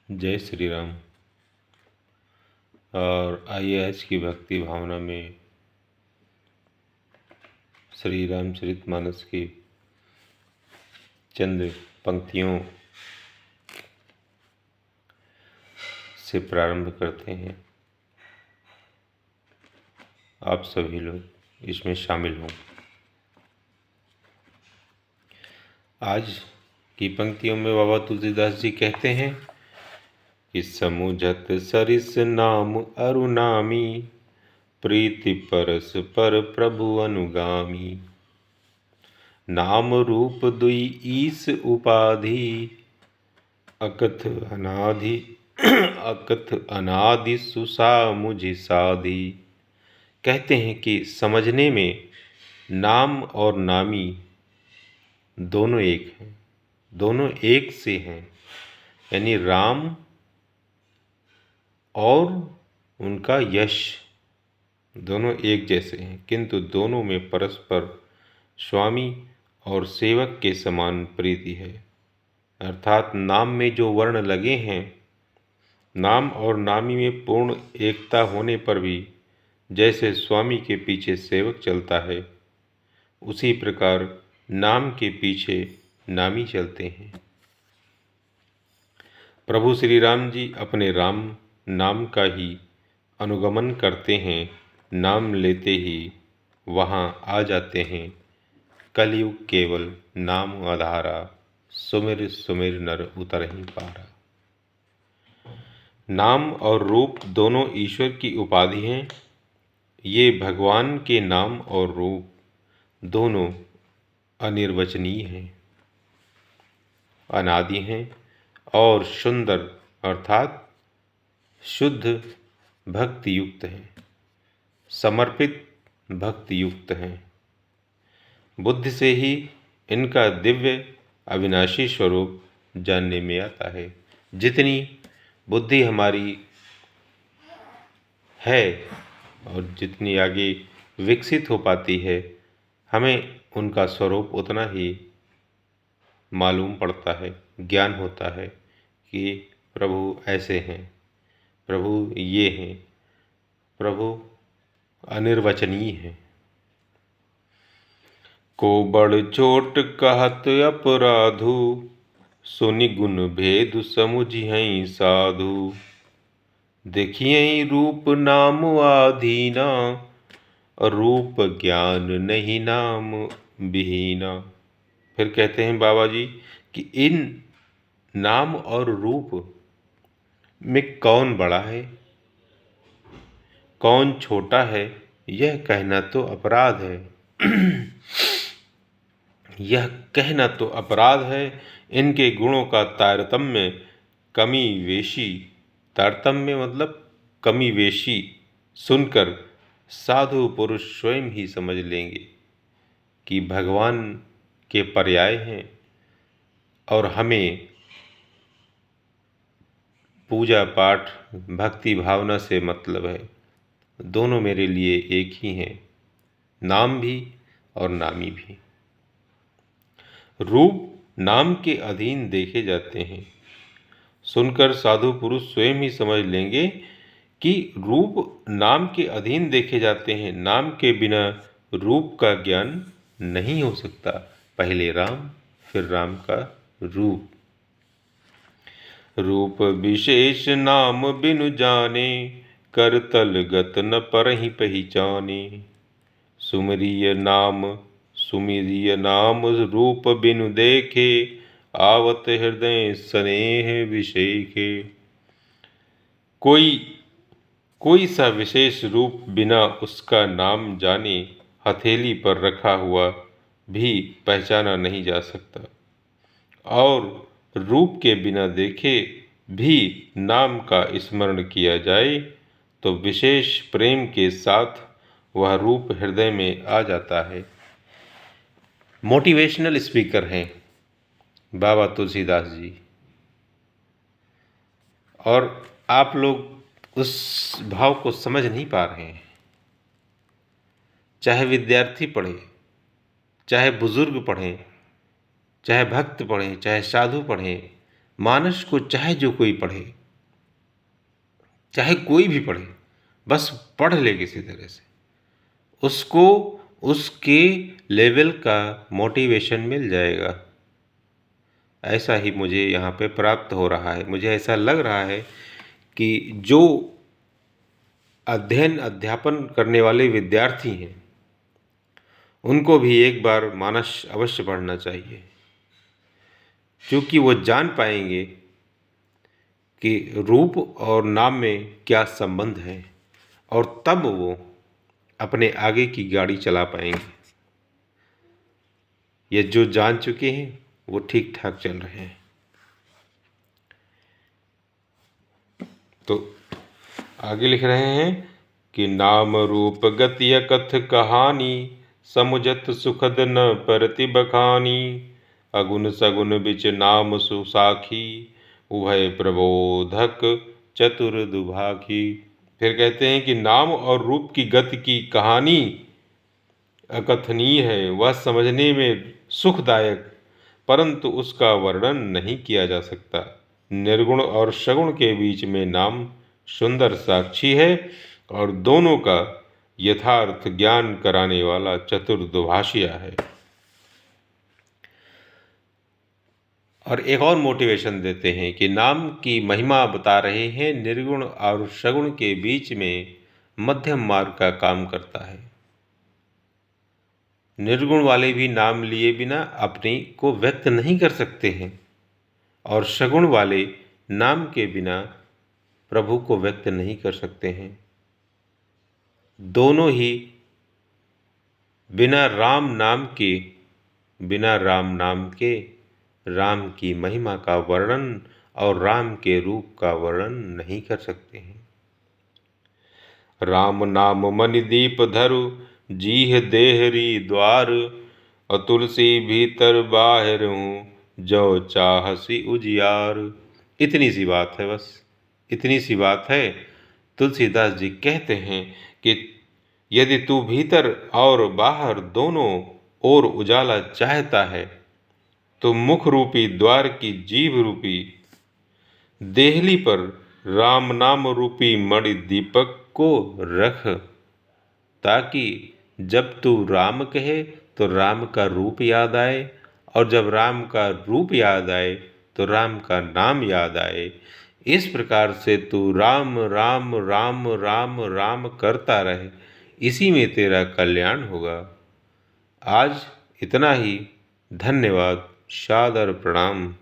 जय श्री राम। और आइए आज की भक्ति भावना में श्री रामचरितमानस की चंद पंक्तियों से प्रारंभ करते हैं। आप सभी लोग इसमें शामिल हों। आज की पंक्तियों में बाबा तुलसीदास जी कहते हैं कि समुझत सरिस नाम अरुनामी, प्रीति परस पर प्रभु अनुगामी। नाम रूप दुई ईस उपाधि, अकथ अनादि अकथ अनादि सुसा मुझ साधि। कहते हैं कि समझने में नाम और नामी दोनों एक हैं, दोनों एक से हैं। यानी राम और उनका यश दोनों एक जैसे हैं, किंतु दोनों में परस्पर स्वामी और सेवक के समान प्रीति है। अर्थात नाम में जो वर्ण लगे हैं, नाम और नामी में पूर्ण एकता होने पर भी जैसे स्वामी के पीछे सेवक चलता है, उसी प्रकार नाम के पीछे नामी चलते हैं। प्रभु श्री राम जी अपने राम नाम का ही अनुगमन करते हैं। नाम लेते ही वहाँ आ जाते हैं। कलयुग केवल नाम आधारा, सुमिर सुमिर नर उतरहि पारा। नाम और रूप दोनों ईश्वर की उपाधि हैं। ये भगवान के नाम और रूप दोनों अनिर्वचनीय हैं, अनादि हैं और सुंदर अर्थात शुद्ध भक्ति युक्त हैं, समर्पित भक्ति युक्त हैं। बुद्धि से ही इनका दिव्य अविनाशी स्वरूप जानने में आता है। जितनी बुद्धि हमारी है और जितनी आगे विकसित हो पाती है, हमें उनका स्वरूप उतना ही मालूम पड़ता है, ज्ञान होता है कि प्रभु ऐसे हैं, प्रभु ये हैं, प्रभु अनिर्वचनीय हैं। को बड़ चोट कहत अपराधु, सुनि गुण भेद समुझिहि साधु। देखिए रूप नाम आधीना, रूप ज्ञान नहीं नाम विहीना। फिर कहते हैं बाबा जी कि इन नाम और रूप में कौन बड़ा है, कौन छोटा है, यह कहना तो अपराध है। यह कहना तो अपराध है। इनके गुणों का तारतम्य कमी वेशी, तारतम्य मतलब कमी वेशी सुनकर साधु पुरुष स्वयं ही समझ लेंगे कि भगवान के पर्याय हैं और हमें पूजा पाठ भक्ति भावना से मतलब है। दोनों मेरे लिए एक ही हैं, नाम भी और नामी भी। रूप नाम के अधीन देखे जाते हैं। सुनकर साधु पुरुष स्वयं ही समझ लेंगे कि रूप नाम के अधीन देखे जाते हैं। नाम के बिना रूप का ज्ञान नहीं हो सकता। पहले राम, फिर राम का रूप। रूप विशेष नाम बिनु जाने, कर तल गत न परहि पहचाने। सुमिरिय नाम रूप बिनु देखे, आवत हृदय स्नेह विषेखे। कोई सा विशेष रूप बिना उसका नाम जाने हथेली पर रखा हुआ भी पहचाना नहीं जा सकता, और रूप के बिना देखे भी नाम का स्मरण किया जाए तो विशेष प्रेम के साथ वह रूप हृदय में आ जाता है। मोटिवेशनल स्पीकर हैं बाबा तुलसीदास जी, और आप लोग उस भाव को समझ नहीं पा रहे हैं। चाहे विद्यार्थी पढ़े, चाहे बुजुर्ग पढ़ें, चाहे भक्त पढ़ें, चाहे साधु पढ़ें, मानस को चाहे जो कोई पढ़े, चाहे कोई भी पढ़े, बस पढ़ ले किसी तरह से, उसको उसके लेवल का मोटिवेशन मिल जाएगा। ऐसा ही मुझे यहाँ पे प्राप्त हो रहा है। मुझे ऐसा लग रहा है कि जो अध्ययन अध्यापन करने वाले विद्यार्थी हैं, उनको भी एक बार मानस अवश्य पढ़ना चाहिए, क्योंकि वो जान पाएंगे कि रूप और नाम में क्या संबंध है, और तब वो अपने आगे की गाड़ी चला पाएंगे। ये जो जान चुके हैं वो ठीक ठाक चल रहे हैं। तो आगे लिख रहे हैं कि नाम रूप गति कथ कहानी, समुझत सुखद न परति बखानी, अगुन सगुन बिच नाम सुसाखी, उभय प्रबोधक चतुर दुभागी। फिर कहते हैं कि नाम और रूप की गति की कहानी अकथनीय है, वह समझने में सुखदायक, परंतु उसका वर्णन नहीं किया जा सकता। निर्गुण और सगुण के बीच में नाम सुंदर साक्षी है, और दोनों का यथार्थ ज्ञान कराने वाला चतुर दुभाषिया है। और एक और मोटिवेशन देते हैं कि नाम की महिमा बता रहे हैं, निर्गुण और सगुण के बीच में मध्यम मार्ग का काम करता है। निर्गुण वाले भी नाम लिए बिना अपने को व्यक्त नहीं कर सकते हैं, और सगुण वाले नाम के बिना प्रभु को व्यक्त नहीं कर सकते हैं। दोनों ही बिना राम नाम के राम की महिमा का वर्णन और राम के रूप का वर्णन नहीं कर सकते हैं। राम नाम मनि दीप धरु, जीह देहरी द्वार, और तुलसी भीतर बाहर हूँ, जो चाहसी उजियार। इतनी सी बात है, बस इतनी सी बात है। तुलसीदास जी कहते हैं कि यदि तू भीतर और बाहर दोनों ओर उजाला चाहता है, तो मुख रूपी द्वार की जीभ रूपी देहली पर राम नाम रूपी मणि दीपक को रख, ताकि जब तू राम कहे तो राम का रूप याद आए, और जब राम का रूप याद आए तो राम का नाम याद आए। इस प्रकार से तू राम राम राम राम राम करता रहे, इसी में तेरा कल्याण होगा। आज इतना ही। धन्यवाद। सादर प्रणाम।